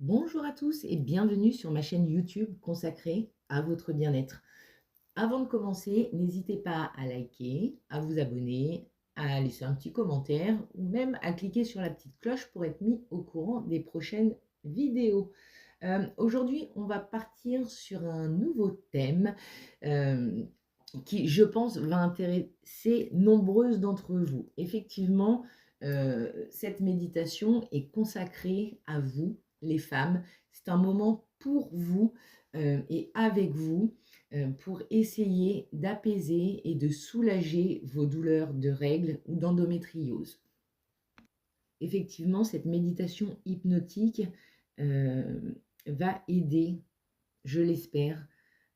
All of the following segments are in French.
Bonjour à tous et bienvenue sur ma chaîne YouTube consacrée à votre bien-être. Avant de commencer, n'hésitez pas à liker, à vous abonner, à laisser un petit commentaire ou même à cliquer sur la petite cloche pour être mis au courant des prochaines vidéos. Aujourd'hui, on va partir sur un nouveau thème euh, qui, je pense, va intéresser nombreuses d'entre vous. Effectivement, cette méditation est consacrée à vous, les femmes. C'est un moment pour vous et avec vous pour essayer d'apaiser et de soulager vos douleurs de règles ou d'endométriose. Effectivement, cette méditation hypnotique euh, va aider, je l'espère,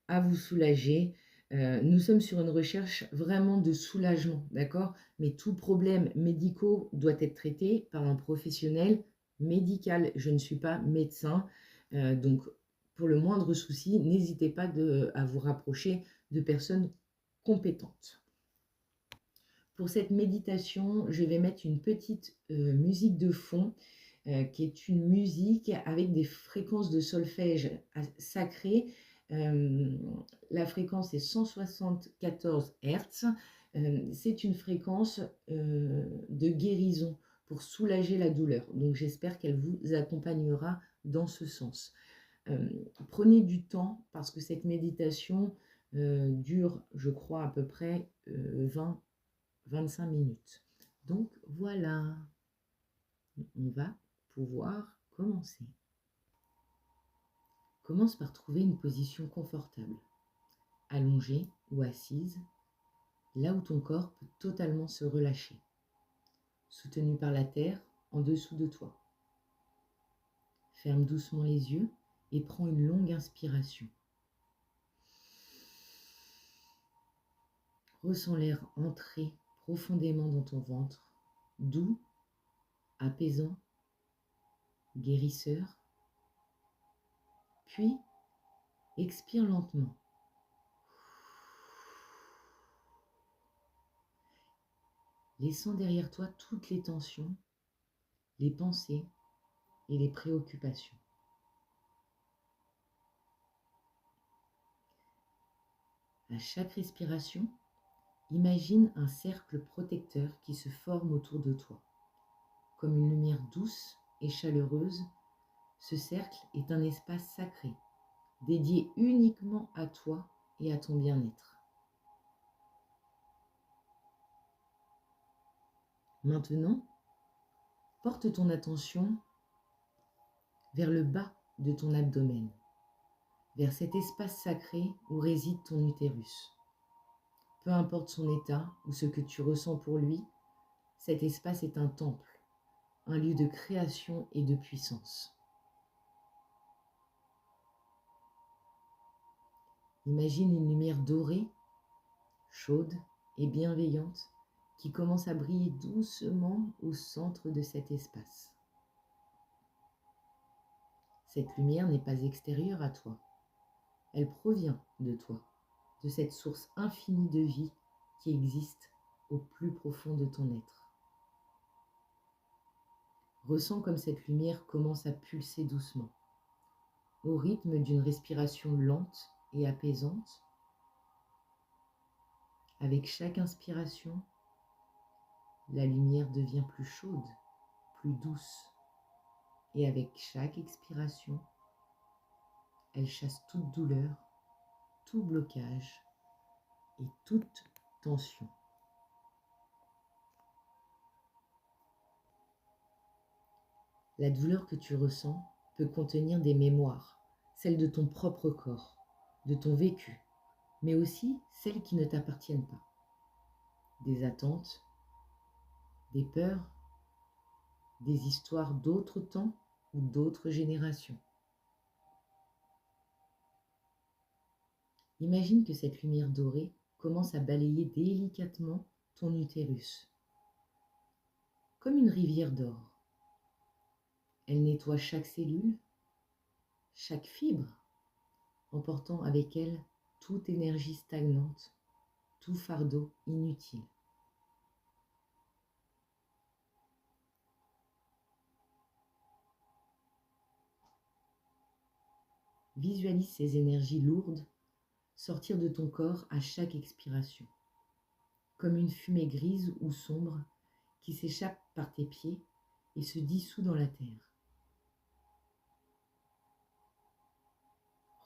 à vous soulager. Nous sommes sur une recherche vraiment de soulagement, d'accord? Mais tout problème médical doit être traité par un professionnel médical. Je ne suis pas médecin, donc pour le moindre souci, n'hésitez pas à vous rapprocher de personnes compétentes. Pour cette méditation, je vais mettre une petite musique de fond qui est une musique avec des fréquences de solfège sacrées. La fréquence est 174 Hz. C'est une fréquence de guérison pour soulager la douleur. Donc j'espère qu'elle vous accompagnera dans ce sens. Prenez du temps parce que cette méditation dure, je crois, à peu près 20-25 minutes. Donc voilà, on va pouvoir commencer. Commence par trouver une position confortable, allongée ou assise, là où ton corps peut totalement se relâcher, soutenu par la terre en dessous de toi. Ferme doucement les yeux et prends une longue inspiration. Ressens l'air entrer profondément dans ton ventre, doux, apaisant, guérisseur. Puis, expire lentement. Laissant derrière toi toutes les tensions, les pensées et les préoccupations. À chaque respiration, imagine un cercle protecteur qui se forme autour de toi. Comme une lumière douce et chaleureuse, ce cercle est un espace sacré, dédié uniquement à toi et à ton bien-être. Maintenant, porte ton attention vers le bas de ton abdomen, vers cet espace sacré où réside ton utérus. Peu importe son état ou ce que tu ressens pour lui, cet espace est un temple, un lieu de création et de puissance. Imagine une lumière dorée, chaude et bienveillante qui commence à briller doucement au centre de cet espace. Cette lumière n'est pas extérieure à toi, elle provient de toi, de cette source infinie de vie qui existe au plus profond de ton être. Ressens comme cette lumière commence à pulser doucement, au rythme d'une respiration lente et apaisante. Avec chaque inspiration, la lumière devient plus chaude, plus douce, et avec chaque expiration, elle chasse toute douleur, tout blocage et toute tension. La douleur que tu ressens peut contenir des mémoires, celles de ton propre corps, de ton vécu, mais aussi celles qui ne t'appartiennent pas. Des attentes, des peurs, des histoires d'autres temps ou d'autres générations. Imagine que cette lumière dorée commence à balayer délicatement ton utérus, comme une rivière d'or. Elle nettoie chaque cellule, chaque fibre, emportant avec elle toute énergie stagnante, tout fardeau inutile. Visualise ces énergies lourdes sortir de ton corps à chaque expiration, comme une fumée grise ou sombre qui s'échappe par tes pieds et se dissout dans la terre.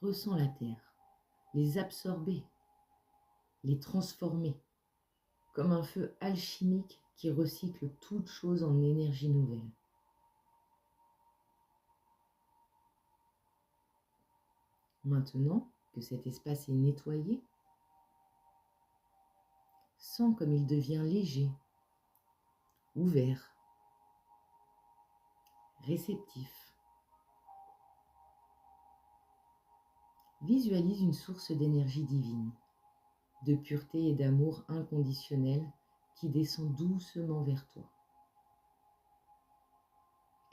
Ressens la terre, les absorber, les transformer, comme un feu alchimique qui recycle toute chose en énergie nouvelle. Maintenant que cet espace est nettoyé, sens comme il devient léger, ouvert, réceptif. Visualise une source d'énergie divine, de pureté et d'amour inconditionnel qui descend doucement vers toi.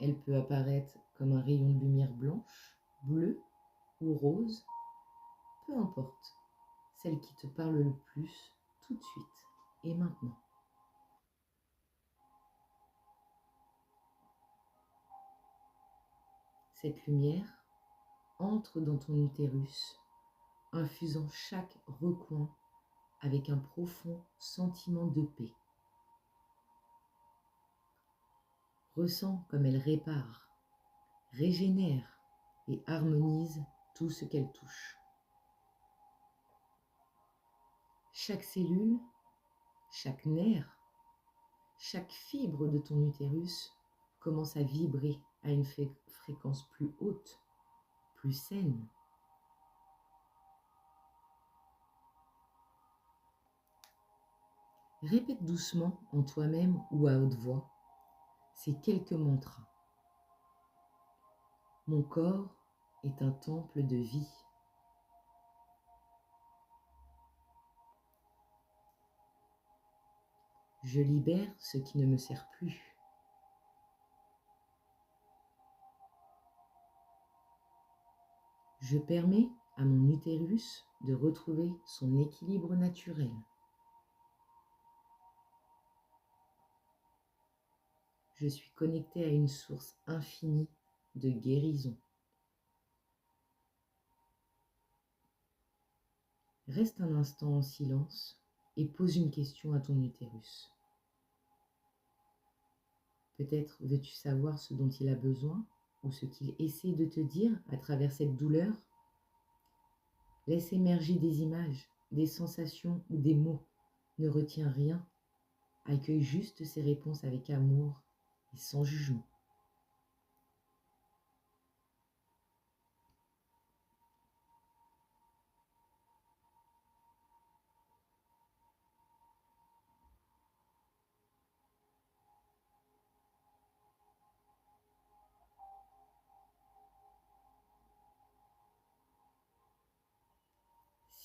Elle peut apparaître comme un rayon de lumière blanche, bleue ou rose, peu importe, celle qui te parle le plus tout de suite et maintenant. Cette lumière entre dans ton utérus, infusant chaque recoin avec un profond sentiment de paix. Ressens comme elle répare, régénère et harmonise tout ce qu'elle touche. Chaque cellule, chaque nerf, chaque fibre de ton utérus commence à vibrer à une fréquence plus haute, plus saine. Répète doucement en toi-même ou à haute voix ces quelques mantras. Mon corps est un temple de vie. Je libère ce qui ne me sert plus. Je permets à mon utérus de retrouver son équilibre naturel. Je suis connectée à une source infinie de guérison. Reste un instant en silence et pose une question à ton utérus. Peut-être veux-tu savoir ce dont il a besoin ou ce qu'il essaie de te dire à travers cette douleur. Laisse émerger des images, des sensations ou des mots. Ne retiens rien. Accueille juste ces réponses avec amour et sans jugement.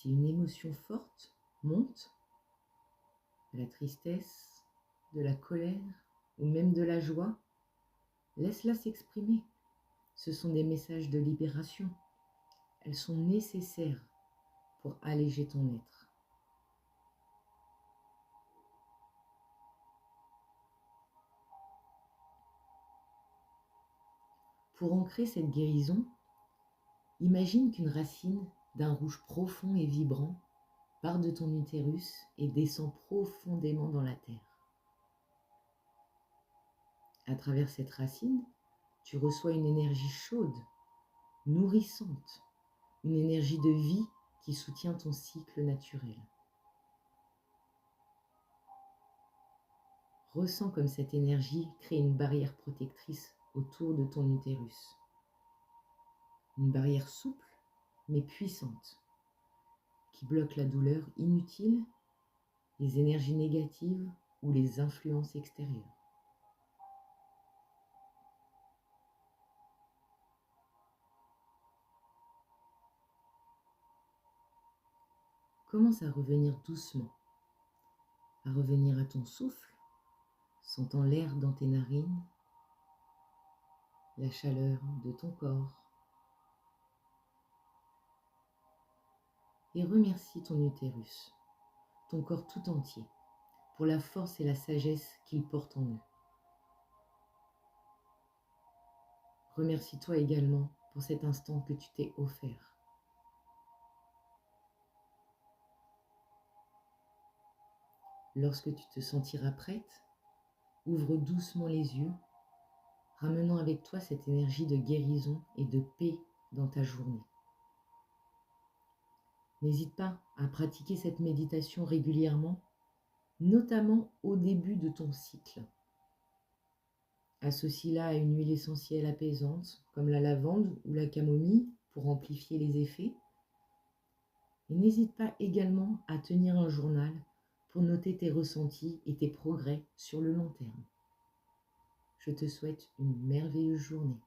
Si une émotion forte monte, de la tristesse, de la colère ou même de la joie, laisse-la s'exprimer. Ce sont des messages de libération. Elles sont nécessaires pour alléger ton être. Pour ancrer cette guérison, imagine qu'une racine d'un rouge profond et vibrant part de ton utérus et descend profondément dans la terre. À travers cette racine, tu reçois une énergie chaude, nourrissante, une énergie de vie qui soutient ton cycle naturel. Ressens comme cette énergie crée une barrière protectrice autour de ton utérus. Une barrière souple mais puissante qui bloque la douleur inutile, les énergies négatives ou les influences extérieures. Commence à revenir doucement, à revenir à ton souffle, sentant l'air dans tes narines, la chaleur de ton corps. Et remercie ton utérus, ton corps tout entier, pour la force et la sagesse qu'il porte en eux. Remercie-toi également pour cet instant que tu t'es offert. Lorsque tu te sentiras prête, ouvre doucement les yeux, ramenant avec toi cette énergie de guérison et de paix dans ta journée. N'hésite pas à pratiquer cette méditation régulièrement, notamment au début de ton cycle. Associe-la à une huile essentielle apaisante, comme la lavande ou la camomille, pour amplifier les effets. Et n'hésite pas également à tenir un journal pour noter tes ressentis et tes progrès sur le long terme. Je te souhaite une merveilleuse journée.